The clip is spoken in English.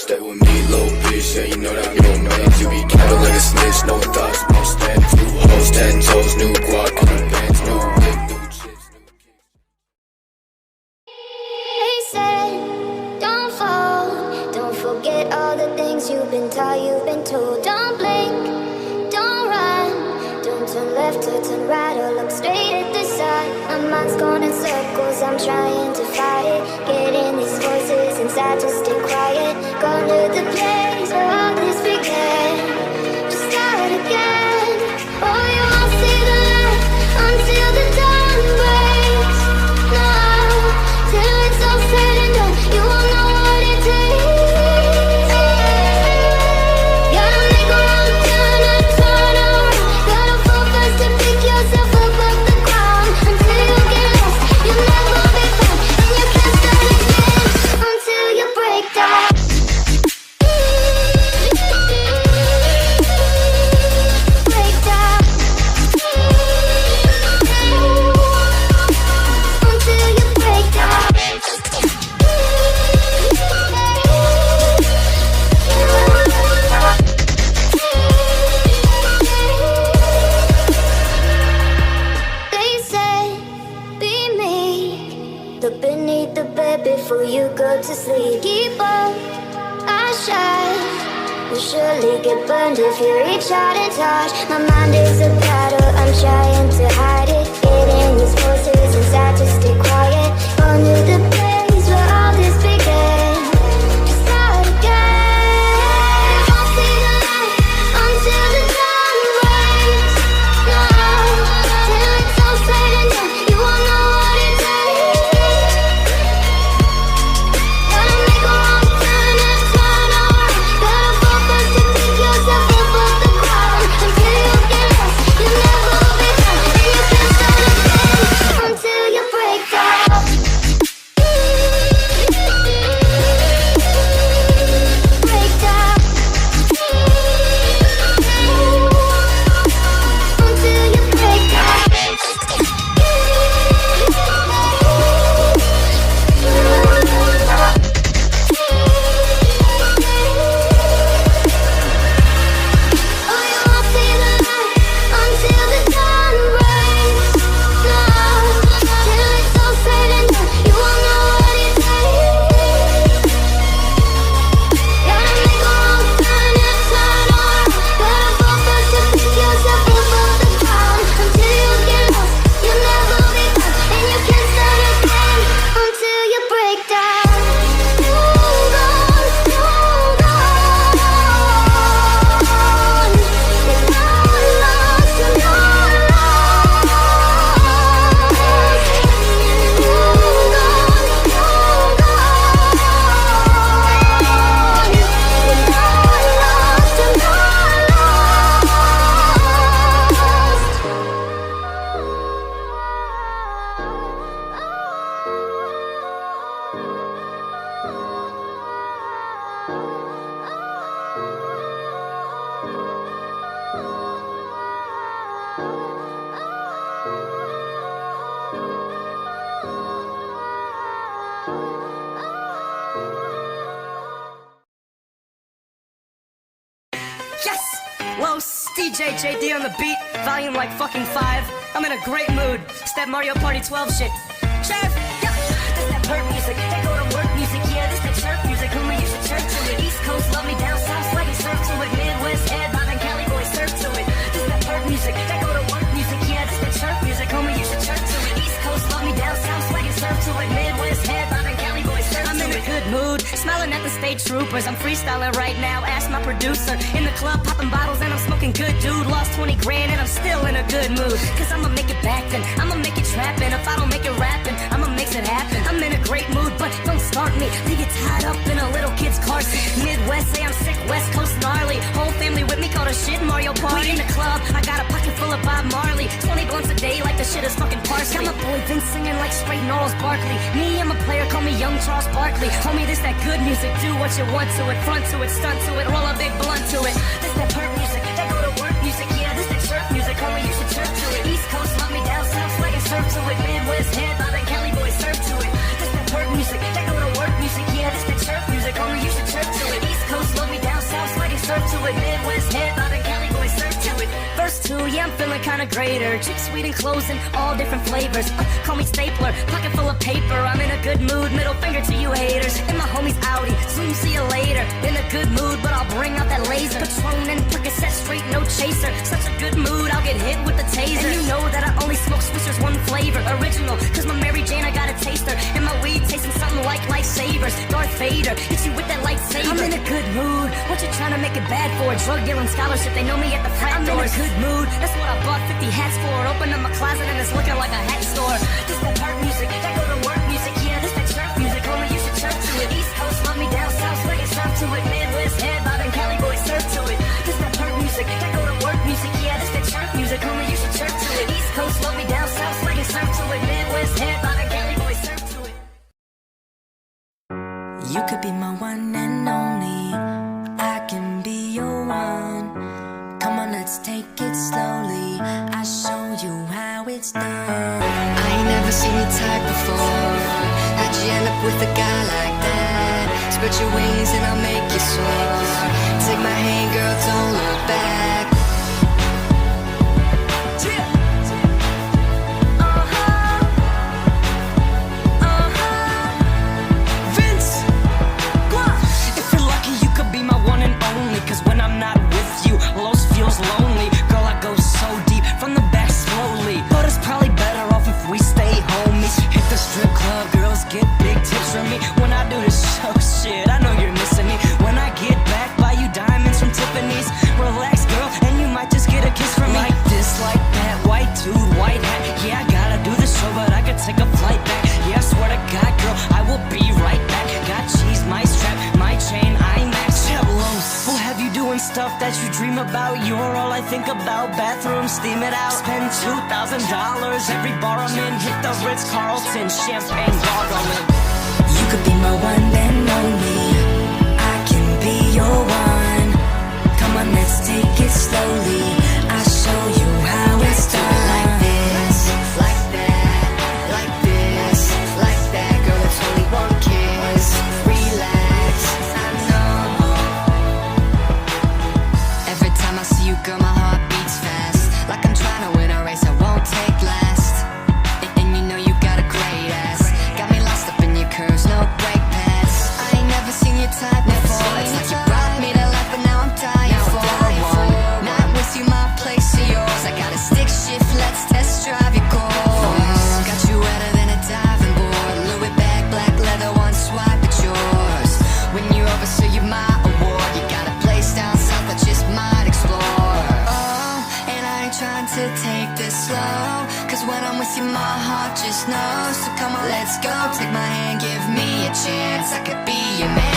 Stay with me, little bitch, yeah, you know that I'm your man. You be cattle like a snitch, no thoughts, no stand. 2 hoes, 10 toes, new guac, new bands, new whip, new chips, new kicks. They said, don't fall, don't forget all the things you've been taught, you've been told. Don't blink, don't run, don't turn left or turn right or look straight at the sun. My mind's going in circles, I'm trying to fight it. Getting these voices inside to stay quiet. Gone to the place where all this began. Just start again. Oh, you won't see the light until the dawn breaks. No, till it's all said and done, you won't know what it takes. Gotta make a wrong turn and turn around. Gotta fall fast to pick yourself up off the ground. Until you get lost, you'll never be found. And you can't start again until you break down. Break down. Until you break down. They say, be meek. Look beneath the bed before you go to sleep. Keep up, I shine. You'll surely get burned if you reach out and touch. My mind is a battle, I'm trying to hide it. Getting these voices inside to stay quiet. Gone to the place where all this began. To start again. Won't see the light until the dawn breaks. No, till it's all said and done, you won't know what it takes. Gotta make a wrong turn and turn around. Gotta fall fast to pick yourself up off the ground. Until you get lost, you'll never be found. And you can't start again until you break down. Break down. Until you break down. Oh, you won't see the light until the dawn breaks. No, till it's all said and done, you won't know what it takes. Gotta make a wrong turn and turn around. Gotta fall fast to pick yourself up off the ground. Until you get lost, you'll never be found. And you can't start again until you break down. Hold on, hold on. You're not lost, you're not lost. Hold on, hold on. You're not lost, you're not Yes! Los, DJ JD on the beat, volume like fucking 5. I'm in a great mood. It's that Mario Party 12 shit. Trev, yep. This that perk music, that go to work music, yeah, this that chirp music, homie, you should chirp to it. East Coast love me, down south swaggy surf to it. Midwest head, Bob and Cali boys surf to it. This that perk music, that go to work music, yeah, this that chirp music, homie, you should chirp to it. East Coast love me, down south swaggy surf to it. Midwest head, Bob and Cali boys surf to it. I'm in a good mood, smiling at the state troopers. I'm freestyling right now, ask my producer. In the club, popping bottles and I'm smoking good, dude. Lost 20 grand and I'm still in a good mood. Cause I'ma make it back then, I'ma make it trapping. If I don't make it rapping, I'ma mix it happen. I'm in a great mood, but don't start me. They get tied up in a little kid's car seat. Midwest, say I'm sick, West Coast gnarly. Whole family with me, call the shit Mario Party. We in the club, I got a pocket full of Bob Marley. 20 blunts a day, like the shit is fucking parsley. Got my boy Vince singing like straight Gnarls Barkley. Me, I'm a player, call me Young Charles Barkley. Homie, this that good music, do what you want to it. Front to it, stunt to it, roll a big blunt to it. This that perk music, that go to work music, yeah, this that chirp music, homie, you should chirp to it. East Coast, love me, down south, swag and surf to it. Midwest head, Bob and Cali boys surf to it. This that perk music, that go to work music, yeah, this that chirp music, homie, you should chirp to it. East to it. Midwest head, Bob and Cali boys serve to it. Verse 2, yeah, I'm feeling kinda greater. Chicks sweet and clothes in all different flavors. Call me stapler, pocket full of paper. I'm in a good mood, middle finger to you haters. And my homies Audi, soon see you later. In a good mood, but I'll bring out that laser. Patron and Percocet straight, no chaser. Such a good mood, I'll get hit with the taser. And you know that I only smoke Swishers, one flavor, original. Cause my Mary Jane, I got a taster. And my weed tasting something like lifesavers. Darth Vader, hit you with that lightsaber. I'm in a good mood, what you trying to make it bad for? Drug dealing scholarship, they know me at the frat doors. I'm in a good mood, that's what I bought 50 hats for. Open up my closet and it's looking like a hat store. This that park music, that go to work music. Yeah, this that church music, homie, you should chirp to it. East Coast, love me down south, swing it serve to it. Midwest head, Bob and Cali boys serve to it. This that park music, that go to work music. Yeah, this that church music, homie, you should chirp to it. East Coast, love me down south, swing it serve to it. Midwest head, Bob and Cali boys serve to it. You could be my one and only, I can be your one. Come on, let's take it slowly, I'll show you how it's done. I ain't never seen your type before. How'd you end up with a guy like that? Spread your wings and I'll make you soar. Take my hand, girl, don't look back. If you're lucky, you could be my one and only. Cause when I'm not with you, Los feels lonely. Girl, I go so deep, from the back slowly. But it's probably better off if we stay homies. Hit the strip club, girls get big tips from me. When I do this show, shit, I know you're missing me. When I get back, buy you diamonds from Tiffany's. Relax, girl, and you might just get a kiss from me. Like this, like that, white dude, white hat. Yeah, I gotta do the show, but I could take a flight back. Yeah, I swear to God, girl, I will be right back. Got cheese, my strap, my chain, IMAX. Chamos, we'll have you doing stuff that you dream about. You're all I think about. Bathroom, steam it out. Spend $2,000 every bar I'm in. Hit the Ritz-Carlton, champagne gargling. You could be my one and only, I can be your one. Come on, let's take it slowly, I'll show you how it's done. Like this, like that, like this, like that. Girl, it's only one kiss. Relax, I know. Every time I see you, girl, my heart beats fast. Like I'm trying to win a race I won't take last. And you know you got a great ass. Got me lost up in your curves, no brake pads. I ain't never seen your type before. It's like you brought me to life, but now I'm dying for one. Not with you, my place or yours. I got a stick shift, let's test drive your course. Got you wetter than a diving board. Louis bag, black leather, one swipe, it's yours. When you're over, so you're my award. You got a place down south I just might explore. Oh, and I ain't trying to take this slow, cause when I'm with you, my heart just knows. So come on, let's go, take my hand, give me a chance. I could be your man.